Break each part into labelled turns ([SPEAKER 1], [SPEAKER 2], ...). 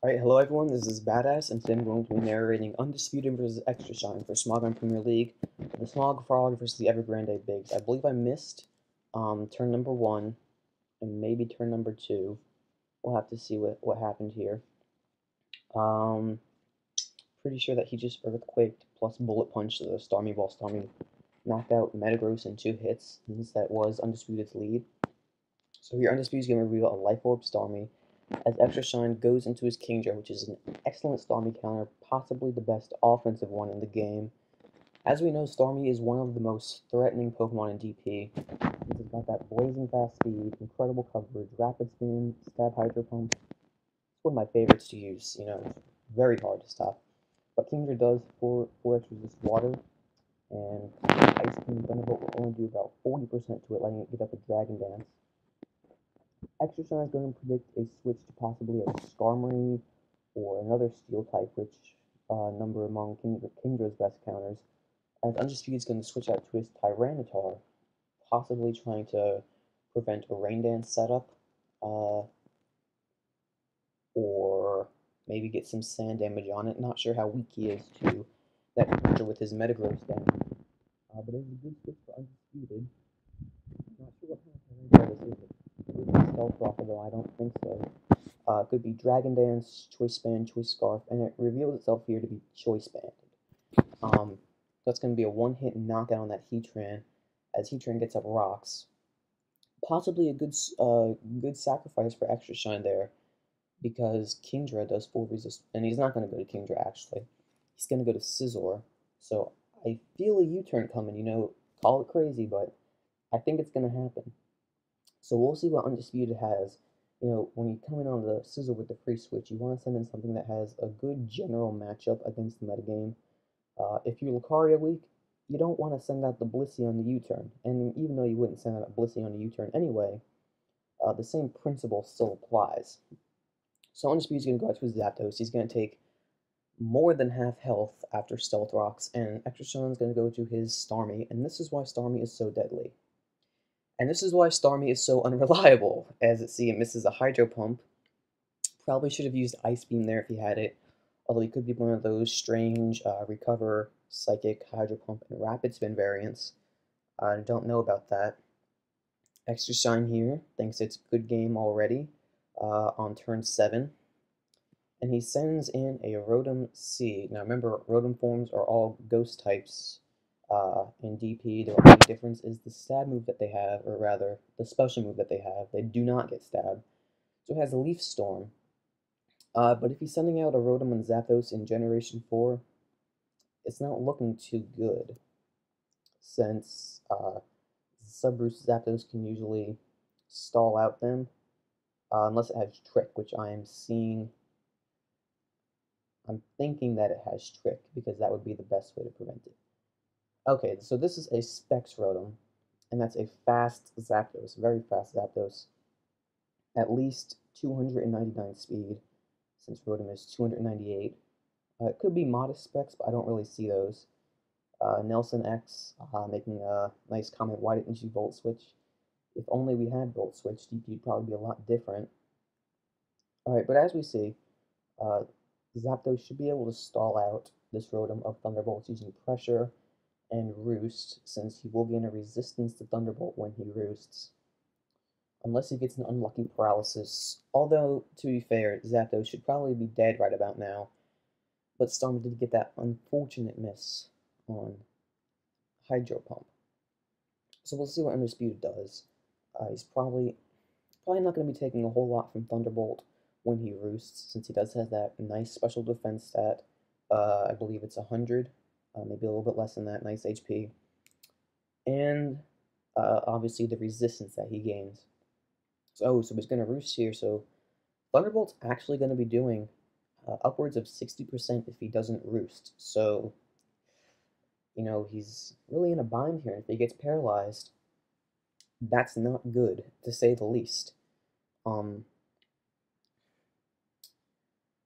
[SPEAKER 1] Alright, hello everyone, this is Badass, and today I'm going to be narrating Undisputed versus Xtrashine for Smogon Premier League, the Smog Frog versus the Evergrande Bigs. I believe I missed turn number 1, and maybe turn number 2. We'll have to see what happened here. Um, Pretty sure that he just Earthquaked plus Bullet Punch the Starmie Ball. Starmie knocked out Metagross in 2 hits, since that was Undisputed's lead. So here Undisputed is going to reveal a Life Orb Starmie, as Xtrashine goes into his Kingdra, which is an excellent Starmie counter, possibly the best offensive one in the game. As we know, Starmie is one of the most threatening Pokemon in DP. He's got that blazing fast speed, incredible coverage, rapid spin, stab Hydro Pump. It's one of my favorites to use, it's very hard to stop. But Kingdra does 4x resist water, and Ice Beam Thunderbolt will only do about 40% to it, letting it get up a Dragon Dance. Xtrashine is going to predict a switch to possibly a Skarmory or another Steel type, which number among Kingdra's best counters. As Undisputed is going to switch out to his Tyranitar, possibly trying to prevent a Rain Dance setup, or maybe get some sand damage on it. Not sure how weak he is to that creature with his Metagross down. But it's a good switch for Undisputed. Not sure what kind of Tyranitar this is. Stealth Rock, though I don't think so. It could be Dragon Dance, Choice Band, Choice Scarf, and it reveals itself here to be Choice Banded. That's going to be a one-hit knockout on that Heatran, as Heatran gets up rocks. Possibly a good sacrifice for Xtrashine there, because Kingdra does full resist, and he's not going to go to Kingdra actually. He's going to go to Scizor. So I feel a U-turn coming. Call it crazy, but I think it's going to happen. So we'll see what Undisputed has. When you come in on the Scizor with the free switch, you want to send in something that has a good general matchup against the metagame. If you're Lucario weak, you don't want to send out the Blissey on the U-turn. And even though you wouldn't send out a Blissey on the U-turn anyway, the same principle still applies. So Undisputed is going to go out to his Zapdos. He's going to take more than half health after Stealth Rocks, and Xtrashine is going to go to his Starmie, and this is why Starmie is so deadly. And this is why Starmie is so unreliable, as it misses a Hydro Pump. Probably should have used Ice Beam there if he had it, although he could be one of those strange Recover, Psychic, Hydro Pump, and Rapid Spin variants. I don't know about that. Xtrashine here thinks it's good game already on turn 7. And he sends in a Rotom C. Now remember, Rotom forms are all ghost types. In DP, the only difference is the stab move that they have, or rather, the special move that they have. They do not get stabbed. So it has a Leaf Storm. But if he's sending out a Rotom and Zapdos in Generation 4, it's not looking too good, since Sub-Roost Zapdos can usually stall out them, unless it has Trick, which I am seeing. I'm thinking that it has Trick, because that would be the best way to prevent it. Okay, so this is a Specs Rotom, and that's a fast Zapdos, very fast Zapdos. At least 299 speed, since Rotom is 298. It could be modest specs, but I don't really see those. Nelson X making a nice comment, why didn't you Volt Switch? If only we had Volt Switch, DP would probably be a lot different. Alright, but as we see, Zapdos should be able to stall out this Rotom of Thunderbolts using Pressure and Roost, since he will gain a resistance to Thunderbolt when he roosts. Unless he gets an unlucky paralysis. Although, to be fair, Zapdos should probably be dead right about now. But Starmie did get that unfortunate miss on Hydro Pump. So we'll see what Undisputed does. He's probably not going to be taking a whole lot from Thunderbolt when he roosts, since he does have that nice special defense stat. I believe it's 100. Maybe a little bit less than that, nice HP. And obviously the resistance that he gains. So he's going to roost here, so Thunderbolt's actually going to be doing upwards of 60% if he doesn't roost. So, he's really in a bind here. If he gets paralyzed, that's not good, to say the least. Yeah,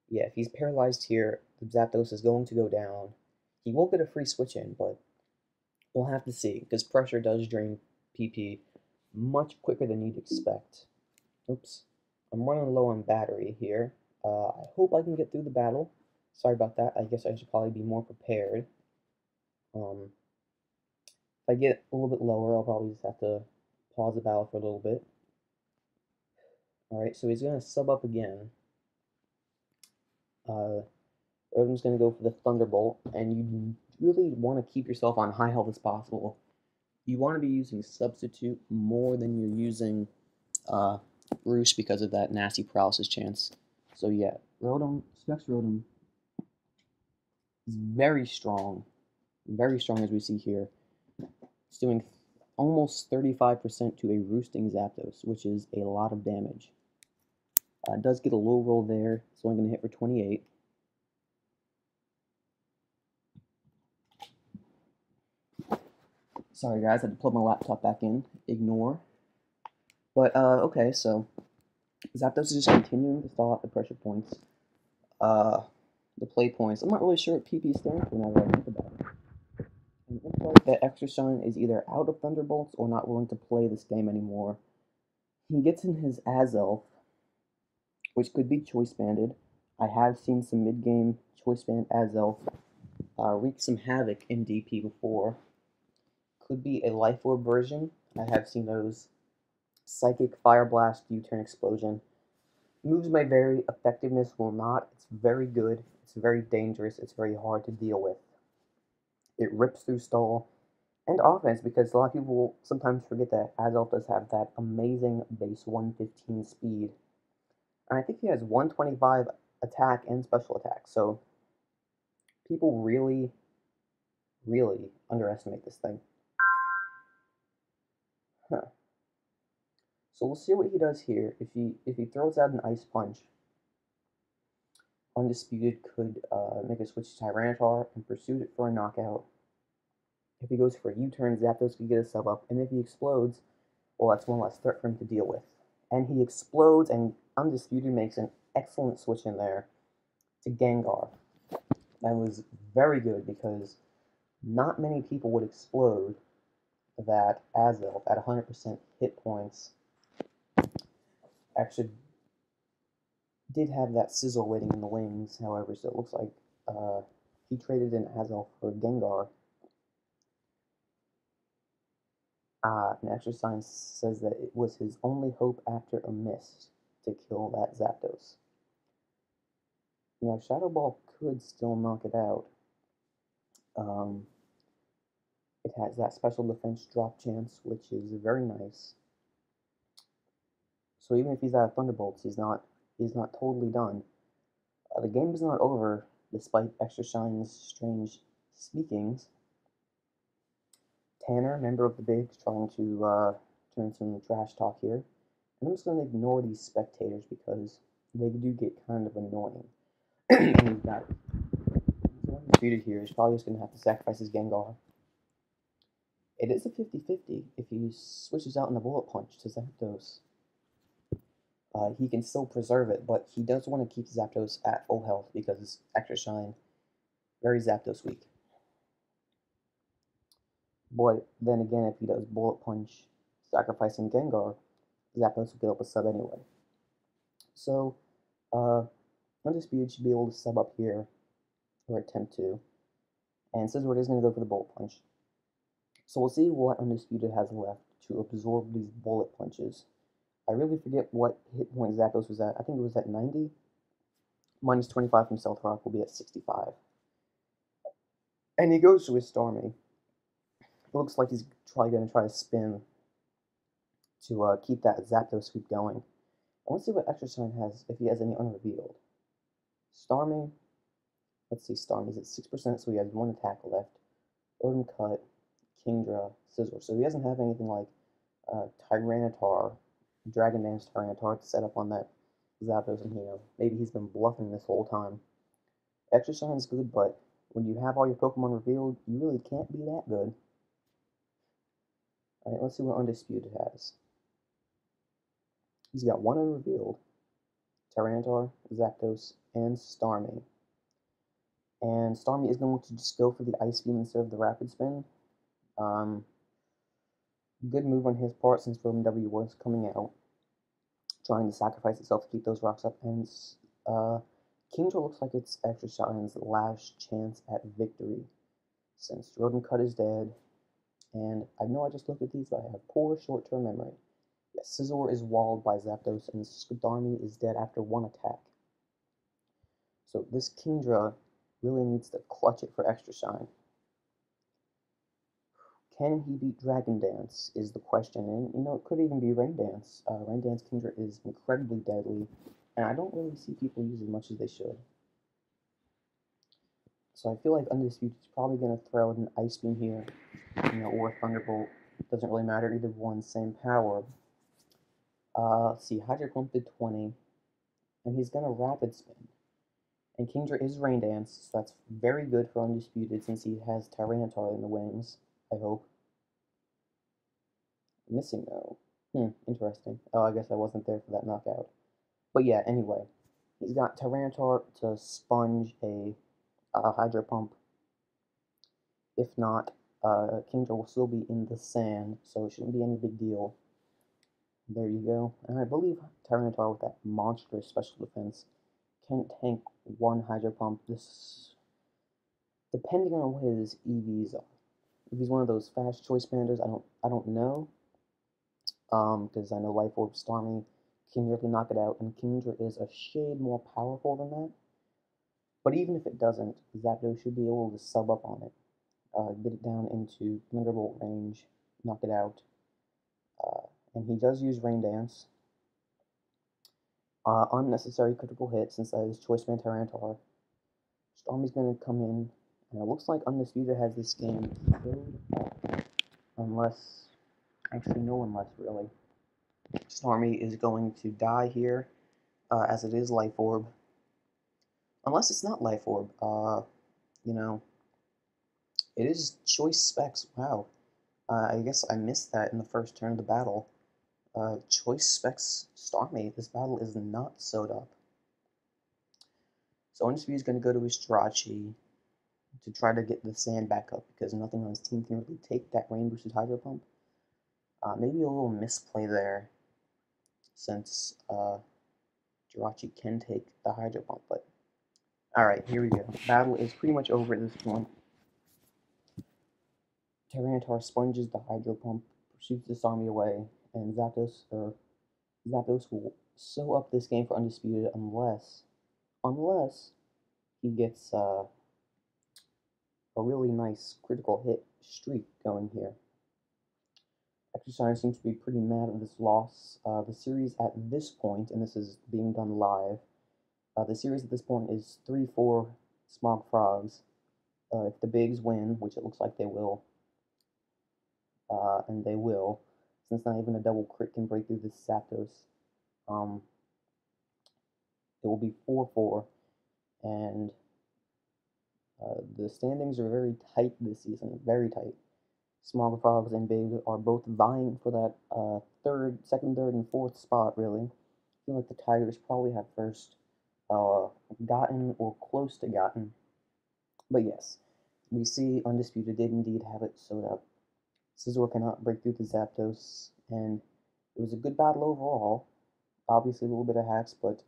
[SPEAKER 1] if he's paralyzed here, the Zapdos is going to go down. He will get a free switch in, but we'll have to see, because Pressure does drain PP much quicker than you'd expect. Oops. I'm running low on battery here. I hope I can get through the battle. Sorry about that. I guess I should probably be more prepared. If I get a little bit lower, I'll probably just have to pause the battle for a little bit. Alright, so he's going to sub up again. Odin's going to go for the Thunderbolt, and you really want to keep yourself on high health as possible. You want to be using Substitute more than you're using Roost because of that nasty paralysis chance. So yeah, Specs Rotom is very strong as we see here. It's doing almost 35% to a Roosting Zapdos, which is a lot of damage. It does get a low roll there. It's only going to hit for 28. Sorry guys, I had to plug my laptop back in. Ignore. But, okay, so Zapdos is just continuing to thaw out the pressure points. The play points. I'm not really sure what PP stands for now that I think about it. And it looks like that Xtrashine is either out of Thunderbolts or not willing to play this game anymore. He gets in his Azelf, which could be choice banded. I have seen some mid-game choice band Azelf wreak some havoc in DP before. Could be a Life Orb version. I have seen those. Psychic, Fire Blast, U-Turn Explosion. Moves may vary, effectiveness will not. It's very good, it's very dangerous, it's very hard to deal with. It rips through stall and offense because a lot of people will sometimes forget that Azelf does have that amazing base 115 speed. And I think he has 125 attack and special attack, so people really, really underestimate this thing. Huh. So we'll see what he does here. If he throws out an Ice Punch, Undisputed could make a switch to Tyranitar and pursue it for a knockout. If he goes for a U-turn, Zapdos could get a sub up, and if he explodes, well, that's one less threat for him to deal with. And he explodes, and Undisputed makes an excellent switch in there to Gengar. That was very good because not many people would explode that Azelf at 100% hit points actually did have that sizzle waiting in the wings, however, so it looks like he traded in Azelf for Gengar. And Xtrashine says that it was his only hope after a miss to kill that Zapdos. Now, Shadow Ball could still knock it out. It has that special defense drop chance, which is very nice. So even if he's out of Thunderbolts, he's not totally done. The game is not over, despite Xtrashine's strange speakings. Tanner, member of the Bigs, trying to turn some trash talk here. And I'm just going to ignore these spectators because they do get kind of annoying. And he's got Undisputed here. He's probably just going to have to sacrifice his Gengar. It is a 50-50 if he switches out in the Bullet Punch to Zapdos. He can still preserve it, but he does want to keep Zapdos at full health because Xtrashine very Zapdos weak. But then again, if he does Bullet Punch, sacrificing Gengar, Zapdos will get up a sub anyway. So, Undisputed should be able to sub up here, or attempt to. And Scizor is going to go for the Bullet Punch. So we'll see what Undisputed has left to absorb these Bullet Punches. I really forget what hit point Zapdos was at. I think it was at 90. Minus 25 from Stealth Rock will be at 65. And he goes to his Starmie. It looks like he's probably going to try to spin to keep that Zapdos sweep going. Let's see what Xtrashine has, if he has any unrevealed. Starmie, let's see, Starmie's at 6%, so he has one attack left. Odin Cut, Kingdra, Scizor. So he doesn't have anything like Tyranitar, Dragon Dance Tyranitar to set up on that Zapdos, and maybe he's been bluffing this whole time. Xtrashine is good, but when you have all your Pokemon revealed, you really can't be that good. Alright, let's see what Undisputed has. He's got one unrevealed, Tyranitar, Zapdos, and Starmie. And Starmie is going to just go for the Ice Beam instead of the Rapid Spin. Good move on his part since Roman W was coming out, trying to sacrifice itself to keep those rocks up, and Kingdra looks like it's Xtrashine's last chance at victory, since Rodent Cut is dead, and I know I just looked at these, but I have poor short-term memory. Yes, Scizor is walled by Zapdos, and Starmie is dead after one attack. So this Kingdra really needs to clutch it for Xtrashine. Can he beat Dragon Dance is the question, and it could even be Rain Dance. Rain Dance Kingdra is incredibly deadly, and I don't really see people use as much as they should. So I feel like Undisputed is probably going to throw an Ice Beam here, or Thunderbolt. Doesn't really matter, either one, same power. Let's see, Hydro Pump did 20, and he's going to Rapid Spin. And Kingdra is Rain Dance, so that's very good for Undisputed since he has Tyranitar in the wings, I hope. Missing though. Interesting. Oh, I guess I wasn't there for that knockout. But yeah, anyway. He's got Tyranitar to sponge a Hydro Pump. If not, Kingdra will still be in the sand, so it shouldn't be any big deal. There you go. And I believe Tyranitar with that monstrous special defense can tank one Hydro Pump. This, depending on what his EVs are. If he's one of those fast choice banders, I don't know. Because I know Life Orb Starmie can really knock it out, and Kingdra is a shade more powerful than that. But even if it doesn't, Zapdos should be able to sub up on it. Get it down into Thunderbolt range, knock it out. And he does use Rain Dance. Unnecessary critical hit since that is Choice Band Tyranitar. Starmie's going to come in, and it looks like Undisputed has this game filled up. Unless, actually no unless really. Starmie is going to die here, as it is Life Orb. Unless it's not Life Orb, it is Choice Specs. Wow. I guess I missed that in the first turn of the battle. Choice Specs Starmie. This battle is not sewed up. So Undisputed is going to go to his Xtrashine to try to get the sand back up, because nothing on his team can really take that rain boosted Hydro Pump. Maybe a little misplay there, since Xtrashine can take the Hydro Pump, but alright, here we go. Battle is pretty much over at this point. Tyranitar sponges the Hydro Pump, pursues the Starmie away, and Zapdos will sew up this game for Undisputed unless he gets a really nice critical hit streak going here. Xtrashine seems to be pretty mad at this loss. The series at this point, and this is being done live, the series at this point is 3-4 Smog Frogs. If the Bigs win, which it looks like they will, and they will, since not even a double crit can break through this Zapdos, it will be 4-4, and the standings are very tight this season, very tight. Smog Frogs and Big are both vying for that second, third, and fourth spot, really. I feel like the Tigers probably have first gotten or close to gotten. But yes, we see Undisputed did indeed have it sewed up. Scizor cannot break through the Zapdos, and it was a good battle overall. Obviously a little bit of hacks, but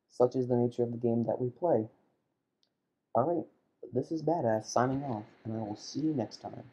[SPEAKER 1] such is the nature of the game that we play. Alright, this is Badass signing off, and I will see you next time.